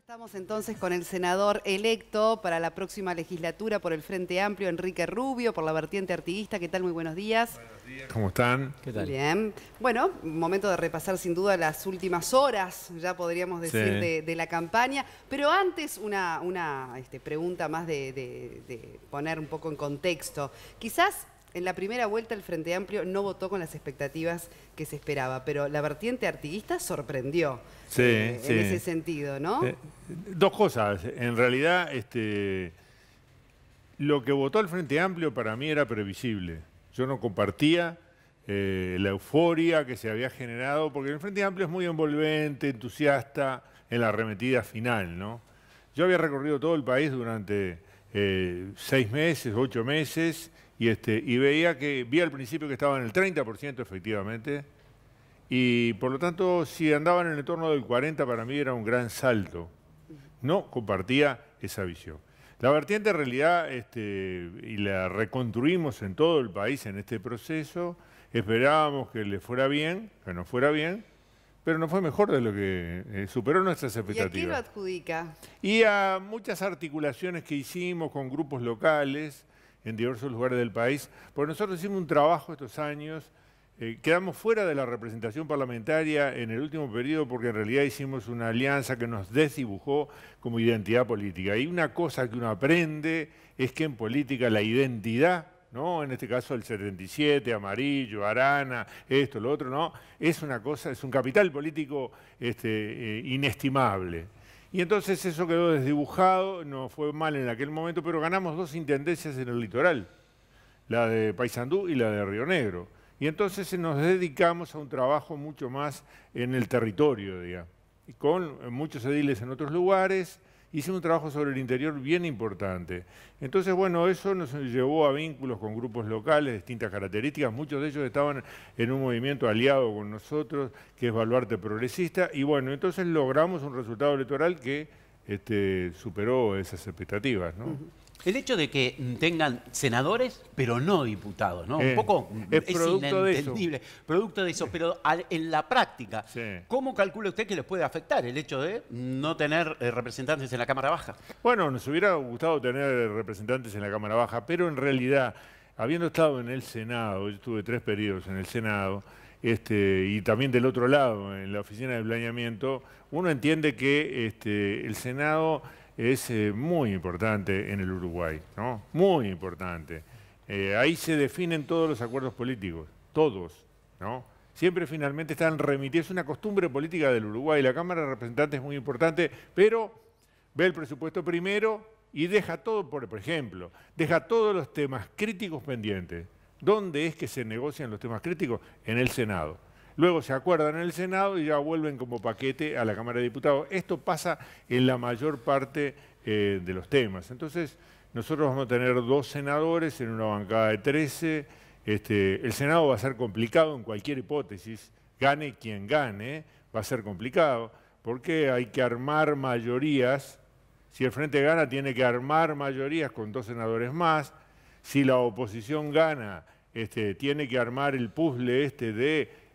Estamos entonces con el senador electo para la próxima legislatura por el Frente Amplio, Enrique Rubio, por la vertiente artiguista. ¿Qué tal? Muy buenos días. Buenos días. ¿Cómo están? ¿Qué tal? Bien. Bueno, momento de repasar sin duda las últimas horas, ya podríamos decir, de la campaña. Pero antes una pregunta más de poner un poco en contexto. Quizás en la primera vuelta el Frente Amplio no votó con las expectativas que se esperaba, pero la vertiente artiguista sorprendió en ese sentido, ¿no? Dos cosas. En realidad, lo que votó el Frente Amplio para mí era previsible. Yo no compartía la euforia que se había generado, porque el Frente Amplio es muy envolvente, entusiasta en la arremetida final, ¿no? Yo había recorrido todo el país durante 6 meses, 8 meses, y vi al principio que estaban en el 30% efectivamente, y por lo tanto si andaban en el entorno del 40% para mí era un gran salto. No compartía esa visión. La vertiente en realidad, y la reconstruimos en todo el país en este proceso, esperábamos que le fuera bien, que nos fuera bien, pero no fue mejor de lo que superó nuestras expectativas. ¿Y a qué lo adjudica? Y a muchas articulaciones que hicimos con grupos locales en diversos lugares del país, porque nosotros hicimos un trabajo estos años, quedamos fuera de la representación parlamentaria en el último periodo porque en realidad hicimos una alianza que nos desdibujó como identidad política. Y una cosa que uno aprende es que en política la identidad, ¿no? En este caso el 77, Amarillo, Arana, esto, lo otro, ¿no? Es una cosa, es un capital político inestimable. Y entonces eso quedó desdibujado, no fue mal en aquel momento, pero ganamos 2 intendencias en el litoral, la de Paysandú y la de Río Negro. Y entonces nos dedicamos a un trabajo mucho más en el territorio, digamos, y con muchos ediles en otros lugares. Hicimos un trabajo sobre el interior bien importante. Entonces, bueno, eso nos llevó a vínculos con grupos locales de distintas características. Muchos de ellos estaban en un movimiento aliado con nosotros, que es Baluarte Progresista. Y bueno, entonces logramos un resultado electoral que superó esas expectativas, ¿no? El hecho de que tengan senadores, pero no diputados, ¿no? Un poco es producto inentendible. Producto de eso, pero en la práctica, ¿cómo calcula usted que les puede afectar el hecho de no tener representantes en la Cámara Baja? Bueno, nos hubiera gustado tener representantes en la Cámara Baja, pero en realidad, habiendo estado en el Senado, yo tuve 3 periodos en el Senado, y también del otro lado, en la oficina de planeamiento, uno entiende que el Senado es muy importante en el Uruguay, ¿no? Muy importante. Ahí se definen todos los acuerdos políticos, todos, ¿no? Siempre finalmente están remitidos, es una costumbre política del Uruguay. La Cámara de Representantes es muy importante, pero ve el presupuesto primero y deja todo, por ejemplo, deja todos los temas críticos pendientes. ¿Dónde es que se negocian los temas críticos? En el Senado. Luego se acuerdan en el Senado y ya vuelven como paquete a la Cámara de Diputados. Esto pasa en la mayor parte de los temas. Entonces, nosotros vamos a tener 2 senadores en una bancada de 13. El Senado va a ser complicado en cualquier hipótesis. Gane quien gane, va a ser complicado porque hay que armar mayorías. Si el Frente gana, tiene que armar mayorías con 2 senadores más. Si la oposición gana, tiene que armar el puzzle de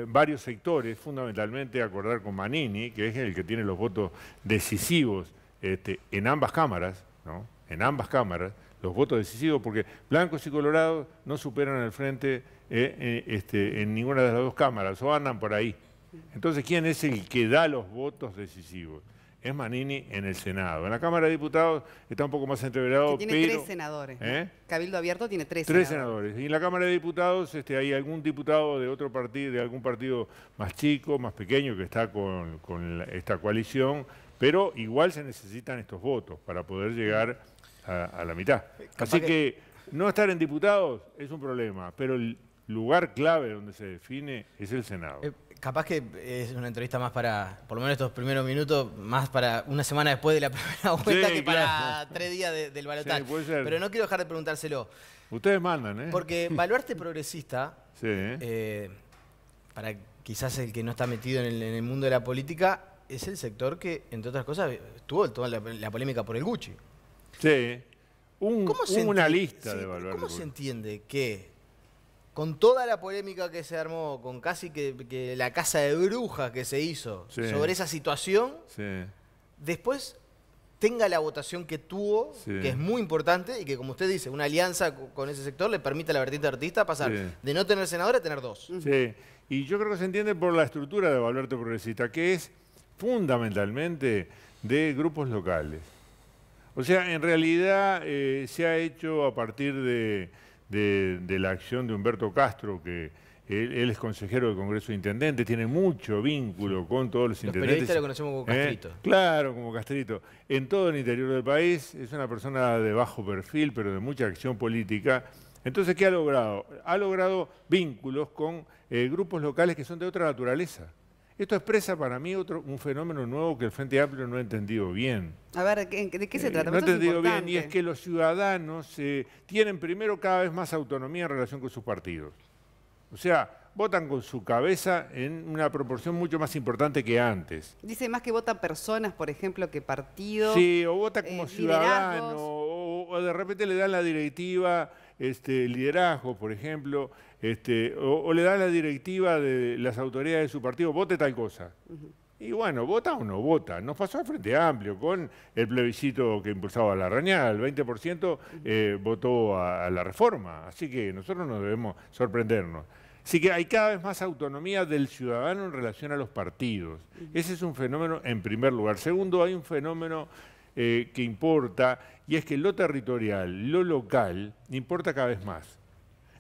varios sectores, fundamentalmente acordar con Manini, que es el que tiene los votos decisivos en ambas cámaras, ¿no? En ambas cámaras, los votos decisivos, porque blancos y colorados no superan al Frente en ninguna de las 2 cámaras, o andan por ahí. Entonces, ¿quién es el que da los votos decisivos? Es Manini en el Senado. En la Cámara de Diputados está un poco más entreverado, tiene 3 senadores, ¿no? Cabildo Abierto tiene 3 senadores. Y en la Cámara de Diputados hay algún diputado de otro partido, de algún partido más chico, más pequeño, que está con esta coalición, pero igual se necesitan estos votos para poder llegar a la mitad. Así que no estar en diputados es un problema, pero el lugar clave donde se define es el Senado. Capaz que es una entrevista más para, por lo menos estos primeros minutos, más para una semana después de la primera vuelta que para 3 días del balotaje. Sí, puede ser. Pero no quiero dejar de preguntárselo. Ustedes mandan, ¿eh? Porque Baluarte Progresista, para quizás el que no está metido en el mundo de la política, es el sector que, entre otras cosas, tuvo toda la polémica por el Gucci. Sí. Una lista de Baluarte. ¿Cómo se entiende que con toda la polémica que se armó, con casi que la casa de brujas que se hizo sobre esa situación, después tenga la votación que tuvo, que es muy importante, y que, como usted dice, una alianza con ese sector le permite a la vertiente artista pasar de no tener senadora a tener 2. Sí, y yo creo que se entiende por la estructura de Baluarte Progresista, que es fundamentalmente de grupos locales. O sea, en realidad se ha hecho a partir de la acción de Humberto Castro, que él es consejero del Congreso de Intendentes, tiene mucho vínculo con todos los intendentes. Los periodistas lo conocemos como Castrito. Claro, como Castrito. En todo el interior del país es una persona de bajo perfil, pero de mucha acción política. Entonces, ¿qué ha logrado? Ha logrado vínculos con grupos locales que son de otra naturaleza. Esto expresa para mí un fenómeno nuevo que el Frente Amplio no ha entendido bien. A ver, ¿de qué se trata? No ha entendido bien, y es que los ciudadanos tienen primero cada vez más autonomía en relación con sus partidos. O sea, votan con su cabeza en una proporción mucho más importante que antes. Dice más que votan personas, por ejemplo, que partidos. Sí, o vota como ciudadano, o de repente le dan la directiva, liderazgo, por ejemplo, o le dan la directiva de las autoridades de su partido, vote tal cosa. Y bueno, vota o no vota. Nos pasó al Frente Amplio con el plebiscito que impulsaba Larrañaga. El 20% votó a la reforma. Así que nosotros no debemos sorprendernos. Así que hay cada vez más autonomía del ciudadano en relación a los partidos. Ese es un fenómeno en primer lugar. Segundo, hay un fenómeno que importa, y es que lo territorial, lo local, importa cada vez más.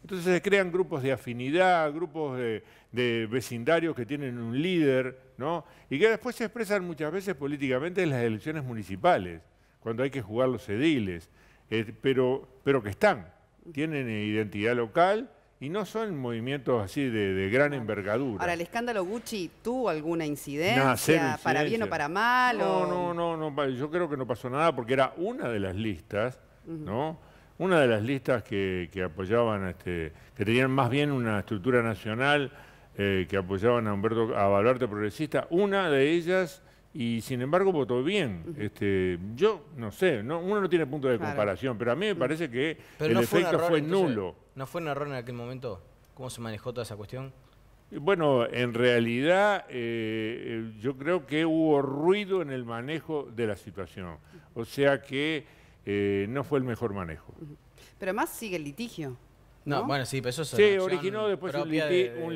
Entonces se crean grupos de afinidad, grupos de vecindarios que tienen un líder, ¿no? Y que después se expresan muchas veces políticamente en las elecciones municipales, cuando hay que jugar los ediles, pero que tienen identidad local y no son movimientos así de gran envergadura. Ahora, ¿el escándalo Gucci tuvo alguna incidencia, para bien o para mal? No, yo creo que no pasó nada porque era una de las listas, ¿no? Una de las listas que apoyaban, que tenían más bien una estructura nacional, que apoyaban a Baluarte Progresista, una de ellas, y sin embargo votó bien. Yo no sé, uno no tiene punto de comparación, pero a mí me parece que el efecto fue nulo. ¿No fue un error en aquel momento? ¿Cómo se manejó toda esa cuestión? Bueno, en realidad yo creo que hubo ruido en el manejo de la situación. O sea que no fue el mejor manejo. Pero además sigue el litigio. No, bueno, sí, pero eso es sí, originó después un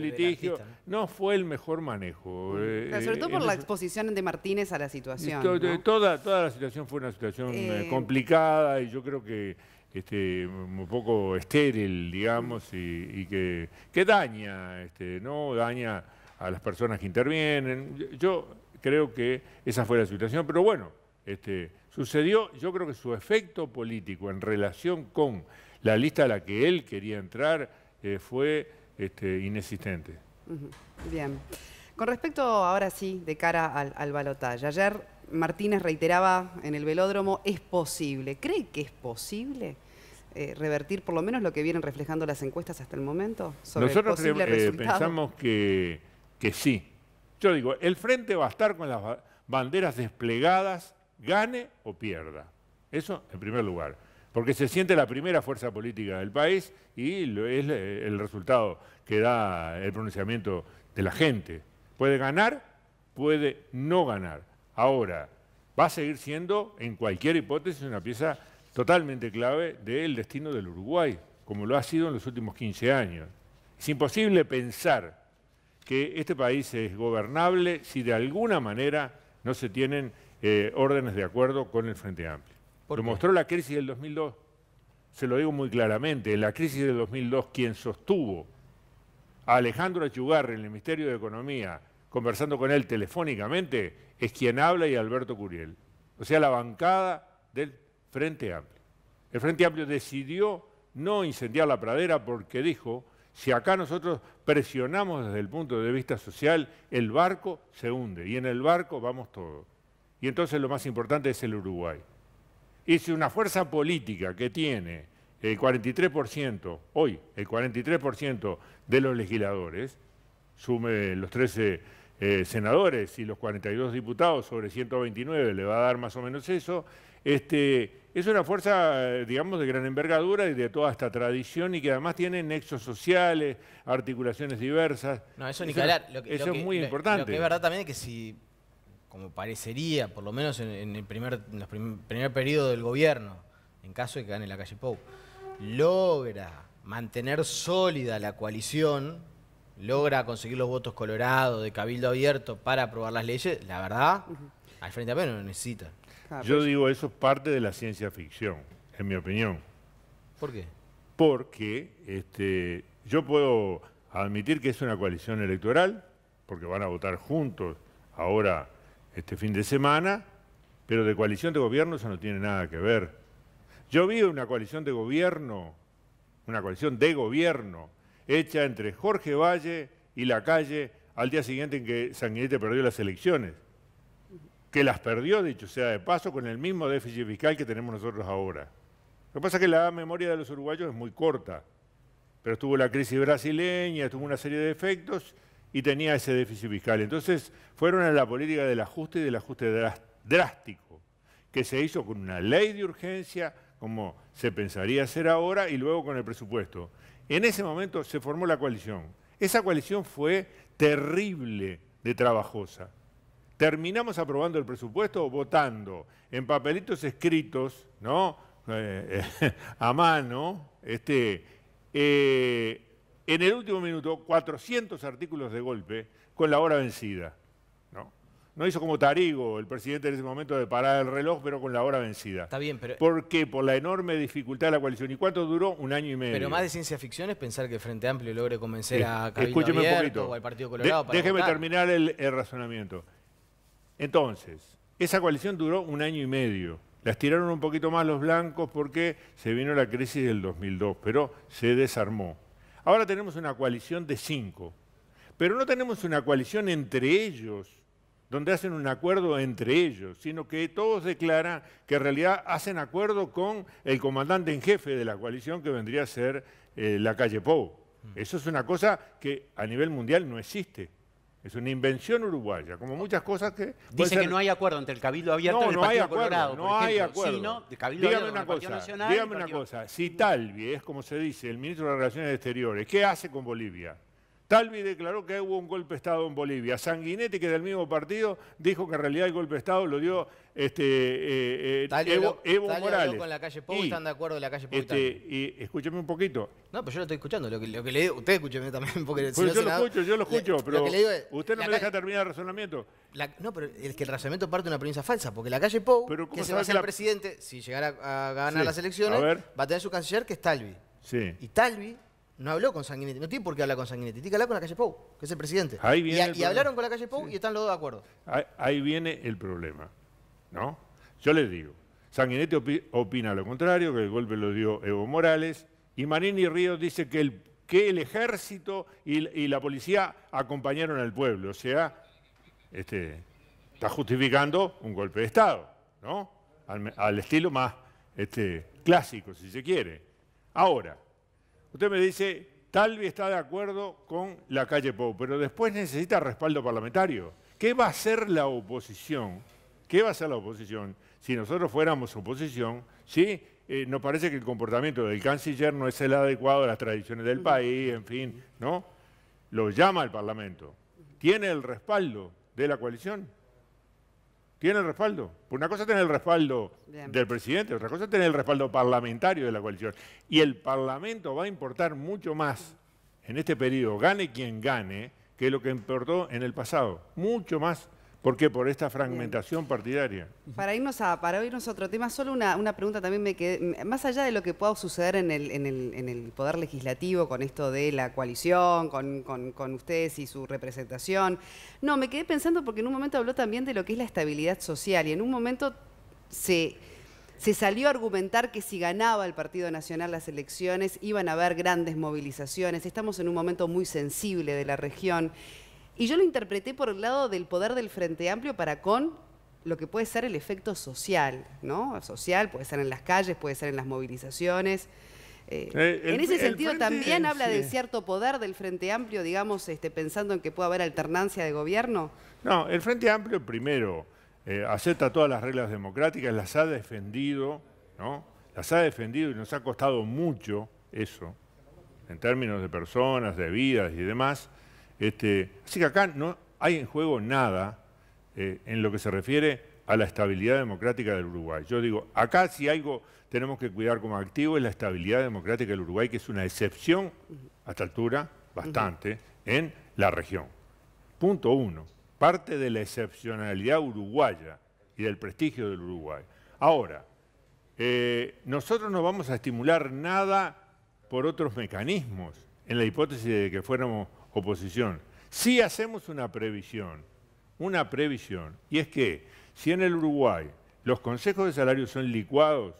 litigio. Artista, ¿no? No fue el mejor manejo. Sobre todo por la exposición de Martínez a la situación. Toda la situación fue una situación complicada, y yo creo que un poco estéril, digamos, y que daña, daña a las personas que intervienen. Yo creo que esa fue la situación, pero bueno, sucedió. Yo creo que su efecto político en relación con la lista a la que él quería entrar fue inexistente. Bien. Con respecto, ahora sí, de cara al balotaje. Ayer Martínez reiteraba en el velódromo, es posible. ¿Cree que es posible revertir por lo menos lo que vienen reflejando las encuestas hasta el momento? Sobre Nosotros el posible resultado. pensamos que sí. Yo digo, el Frente va a estar con las banderas desplegadas, gane o pierda. Eso en primer lugar. Porque se siente la primera fuerza política del país y es el resultado que da el pronunciamiento de la gente. Puede ganar, puede no ganar. Ahora, va a seguir siendo, en cualquier hipótesis, una pieza totalmente clave del destino del Uruguay, como lo ha sido en los últimos 15 años. Es imposible pensar que este país es gobernable si de alguna manera no se tienen órdenes de acuerdo con el Frente Amplio. Lo mostró la crisis del 2002. Se lo digo muy claramente. En la crisis del 2002, quien sostuvo a Alejandro Achugarri en el Ministerio de Economía, conversando con él telefónicamente, es quien habla y Alberto Curiel. O sea, la bancada del Frente Amplio. El Frente Amplio decidió no incendiar la pradera porque dijo, si acá nosotros presionamos desde el punto de vista social, el barco se hunde y en el barco vamos todos. Y entonces lo más importante es el Uruguay. Y si una fuerza política que tiene el 43%, hoy el 43% de los legisladores, sume los 13 senadores y los 42 diputados sobre 129, le va a dar más o menos eso, es una fuerza, digamos, de gran envergadura y de toda esta tradición y que además tiene nexos sociales, articulaciones diversas. No, eso ni que hablar. Eso es muy importante. Lo que es verdad también es que si como parecería, por lo menos en el primer periodo del gobierno, en caso de que gane la calle Pou, logra mantener sólida la coalición, logra conseguir los votos colorados de Cabildo Abierto para aprobar las leyes, la verdad, al Frente Amplio no lo necesita. Yo digo, eso es parte de la ciencia ficción, en mi opinión. ¿Por qué? Porque yo puedo admitir que es una coalición electoral, porque van a votar juntos ahora este fin de semana, pero de coalición de gobierno eso no tiene nada que ver. Yo vi una coalición de gobierno hecha entre Jorge Valle y Lacalle al día siguiente en que Sanguinetti perdió las elecciones. Que las perdió, dicho sea de paso, con el mismo déficit fiscal que tenemos nosotros ahora. Lo que pasa es que la memoria de los uruguayos es muy corta, pero estuvo la crisis brasileña, estuvo una serie de efectos y tenía ese déficit fiscal. Entonces fueron a la política del ajuste y del ajuste drástico, que se hizo con una ley de urgencia, como se pensaría hacer ahora, y luego con el presupuesto. En ese momento se formó la coalición. Esa coalición fue terrible de trabajosa. Terminamos aprobando el presupuesto votando en papelitos escritos, ¿no? A mano, en el último minuto, 400 artículos de golpe con la hora vencida, ¿no? No hizo como Tarigo, el presidente en ese momento, de parar el reloj, pero con la hora vencida. Está bien, pero... ¿Por qué? Por la enorme dificultad de la coalición. ¿Y cuánto duró? 1 año y medio. Pero más de ciencia ficción es pensar que el Frente Amplio logre convencer a Cabildo Abierto o al Partido Colorado para Déjeme votar. terminar el razonamiento. Entonces, esa coalición duró 1 año y medio. La estiraron un poquito más los blancos porque se vino la crisis del 2002, pero se desarmó. Ahora tenemos una coalición de 5, pero no tenemos una coalición entre ellos, donde hacen un acuerdo entre ellos, sino que todos declaran que en realidad hacen acuerdo con el comandante en jefe de la coalición, que vendría a ser Lacalle Pou. Eso es una cosa que a nivel mundial no existe. Es una invención uruguaya, como muchas cosas que... Dice que no hay acuerdo entre el Cabildo Abierto y el Partido Colorado, no hay acuerdo. Sino de Cabildo Abierto con el Partido Nacional. Dígame una cosa, si Talvi es, como se dice, el ministro de Relaciones Exteriores, ¿qué hace con Bolivia? Talvi declaró que hubo un golpe de Estado en Bolivia. Sanguinetti, que es del mismo partido, dijo que en realidad el golpe de Estado lo dio Evo Morales. Con la calle Pou, están de acuerdo de la calle Pou. Y escúcheme un poquito. No, pero yo lo estoy escuchando. Lo que le digo, usted escúcheme también. Porque pues yo lo escucho, pero usted no me deja terminar el razonamiento. No, pero es que el razonamiento parte de una premisa falsa, porque la calle Pou, que se va a ser el presidente, si llegara a ganar las elecciones, va a tener su canciller, que es Talvi. Sí. Y Talvi no habló con Sanguinetti, no tiene por qué hablar con Sanguinetti, tiene que hablar con la calle Pou, que es el presidente. Y hablaron con la calle Pou y están los dos de acuerdo. Ahí viene el problema, ¿no? Yo les digo, Sanguinetti opina lo contrario, que el golpe lo dio Evo Morales, y Marini Ríos dice que el ejército y la policía acompañaron al pueblo, o sea, está justificando un golpe de Estado, ¿no? Al estilo más clásico, si se quiere. Ahora, usted me dice, Talvi está de acuerdo con la calle Pou, pero después necesita respaldo parlamentario. ¿Qué va a hacer la oposición? ¿Qué va a hacer la oposición si nosotros fuéramos oposición? ¿Sí? Nos parece que el comportamiento del canciller no es el adecuado a las tradiciones del país, en fin, ¿no? Lo llama al Parlamento. ¿Tiene el respaldo de la coalición? ¿Tiene el respaldo? Por una cosa tener el respaldo del presidente, otra cosa tener el respaldo parlamentario de la coalición. Y el Parlamento va a importar mucho más en este periodo, gane quien gane, que lo que importó en el pasado. Mucho más. ¿Por qué? Por esta fragmentación partidaria. Para irnos a otro tema, solo una pregunta también me quedé. Más allá de lo que pueda suceder en el Poder Legislativo con esto de la coalición, con ustedes y su representación, no, me quedé pensando porque en un momento habló también de lo que es la estabilidad social y en un momento se salió a argumentar que si ganaba el Partido Nacional las elecciones iban a haber grandes movilizaciones. Estamos en un momento muy sensible de la región. Y yo lo interpreté por el lado del poder del Frente Amplio para con lo que puede ser el efecto social, ¿no? Social, puede ser en las calles, puede ser en las movilizaciones. En ese sentido también habla de cierto poder del Frente Amplio, digamos, pensando en que pueda haber alternancia de gobierno. No, el Frente Amplio primero acepta todas las reglas democráticas, las ha defendido, ¿no? Las ha defendido y nos ha costado mucho eso, en términos de personas, de vidas y demás. Así que acá no hay en juego nada en lo que se refiere a la estabilidad democrática del Uruguay. Yo digo, acá si algo tenemos que cuidar como activo es la estabilidad democrática del Uruguay, que es una excepción, a esta altura, bastante, en la región. Punto 1. Parte de la excepcionalidad uruguaya y del prestigio del Uruguay. Ahora, nosotros no vamos a estimular nada por otros mecanismos, en la hipótesis de que fuéramos oposición. Sí hacemos una previsión, y es que si en el Uruguay los consejos de salario son licuados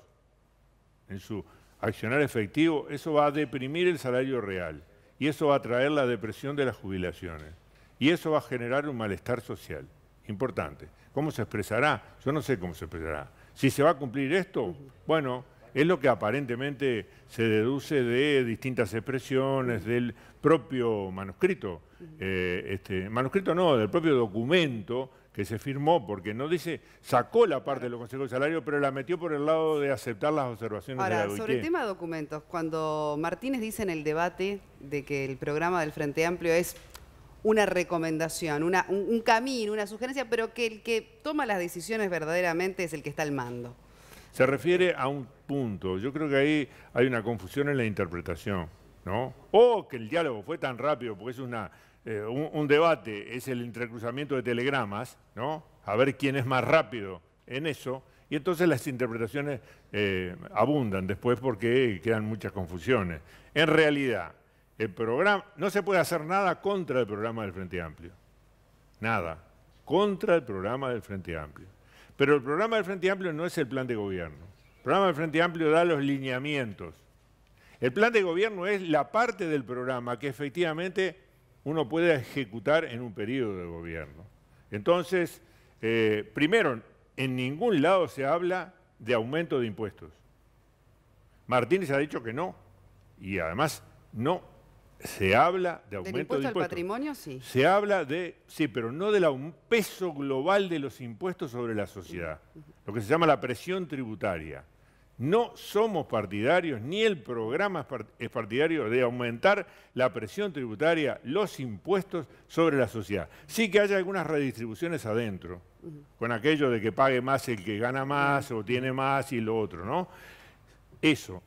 en su accionar efectivo, eso va a deprimir el salario real y eso va a traer la depresión de las jubilaciones y eso va a generar un malestar social importante. ¿Cómo se expresará? Yo no sé cómo se expresará. Si se va a cumplir esto, bueno, es lo que aparentemente se deduce de distintas expresiones del propio manuscrito. Manuscrito no, del propio documento que se firmó, porque no dice, sacó la parte de los consejos de salario, pero la metió por el lado de aceptar las observaciones de la OIT. Sobre el tema de documentos, cuando Martínez dice en el debate de que el programa del Frente Amplio es una recomendación, un camino, una sugerencia, pero que el que toma las decisiones verdaderamente es el que está al mando. Se refiere a un punto. Yo creo que ahí hay una confusión en la interpretación, ¿no? O que el diálogo fue tan rápido, porque es un debate, es el entrecruzamiento de telegramas, ¿no? A ver quién es más rápido en eso. Y entonces las interpretaciones abundan después porque quedan muchas confusiones. En realidad, el programa, no se puede hacer nada contra el programa del Frente Amplio. Nada. Contra el programa del Frente Amplio. Pero el programa del Frente Amplio no es el plan de gobierno. El programa del Frente Amplio da los lineamientos. El plan de gobierno es la parte del programa que efectivamente uno puede ejecutar en un periodo de gobierno. Entonces, primero, en ningún lado se habla de aumento de impuestos. Martínez ha dicho que no. Y además, no se habla de aumento de impuestos. ¿Del impuesto al patrimonio? Sí. Se habla de, sí, pero no del peso global de los impuestos sobre la sociedad. Lo que se llama la presión tributaria. No somos partidarios, ni el programa es partidario de aumentar la presión tributaria, los impuestos sobre la sociedad. Sí que haya algunas redistribuciones adentro, con aquello de que pague más el que gana más o tiene más y lo otro, ¿no? Eso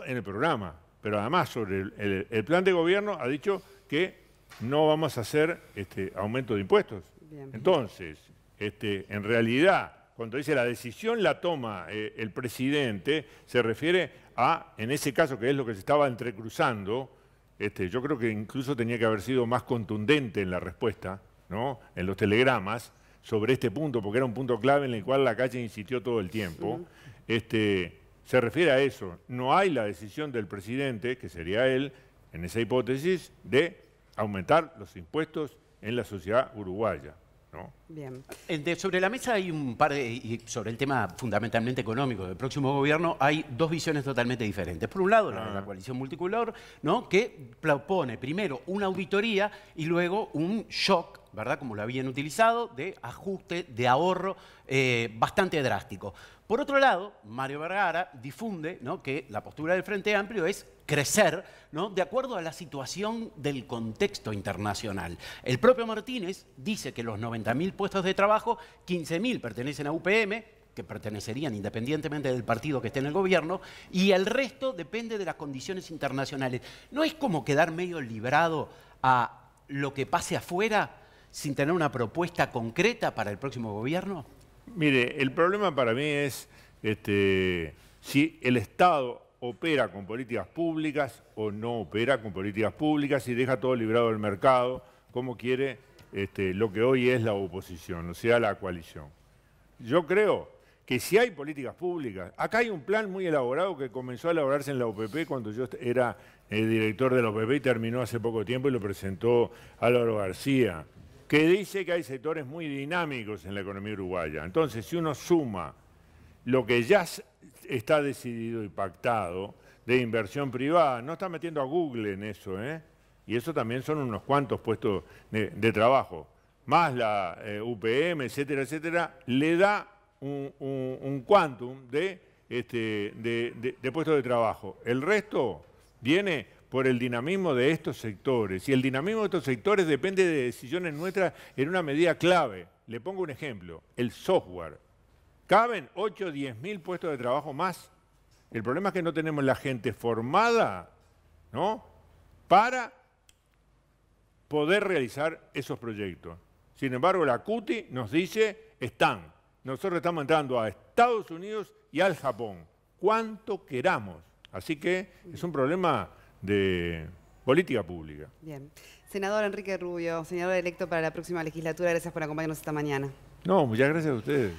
en el programa. Pero además sobre el plan de gobierno ha dicho que no vamos a hacer aumento de impuestos. Bien. Entonces, en realidad, cuando dice la decisión la toma el presidente, se refiere a, en ese caso que es lo que se estaba entrecruzando, yo creo que incluso tenía que haber sido más contundente en la respuesta, ¿no? En los telegramas, sobre este punto, porque era un punto clave en el cual la calle insistió todo el tiempo. Se refiere a eso. No hay la decisión del presidente, que sería él, en esa hipótesis, de aumentar los impuestos en la sociedad uruguaya, ¿no? Bien. Sobre la mesa hay un par y sobre el tema fundamentalmente económico del próximo gobierno, hay dos visiones totalmente diferentes. Por un lado, la coalición multicolor, ¿no? Que propone primero una auditoría y luego un shock, ¿verdad? Como lo habían utilizado, de ajuste, de ahorro bastante drástico. Por otro lado, Mario Vergara difunde, ¿no? Que la postura del Frente Amplio es crecer, ¿no? De acuerdo a la situación del contexto internacional. El propio Martínez dice que los 90.000 puestos de trabajo, 15.000 pertenecen a UPM, que pertenecerían independientemente del partido que esté en el gobierno, y el resto depende de las condiciones internacionales. ¿No es como quedar medio librado a lo que pase afuera sin tener una propuesta concreta para el próximo gobierno? Mire, el problema para mí es si el Estado opera con políticas públicas o no opera con políticas públicas y deja todo librado del mercado, como quiere lo que hoy es la oposición, o sea, la coalición. Yo creo que si hay políticas públicas, acá hay un plan muy elaborado que comenzó a elaborarse en la OPP cuando yo era director de la OPP y terminó hace poco tiempo y lo presentó Álvaro García, que dice que hay sectores muy dinámicos en la economía uruguaya. Entonces, si uno suma lo que ya está decidido y pactado de inversión privada, no está metiendo a Google en eso, y eso también son unos cuantos puestos de trabajo, más la UPM, etcétera, etcétera, le da un quantum de puestos de trabajo. El resto viene por el dinamismo de estos sectores. Y el dinamismo de estos sectores depende de decisiones nuestras en una medida clave. Le pongo un ejemplo, el software. Caben 8 o 10 mil puestos de trabajo más. El problema es que no tenemos la gente formada, ¿no?, para poder realizar esos proyectos. Sin embargo, la CUTI nos dice, están. Nosotros estamos entrando a Estados Unidos y al Japón, cuanto queramos. Así que es un problema de política pública. Bien. Senador Enrique Rubio, senador electo para la próxima legislatura, gracias por acompañarnos esta mañana. No, muchas gracias a ustedes.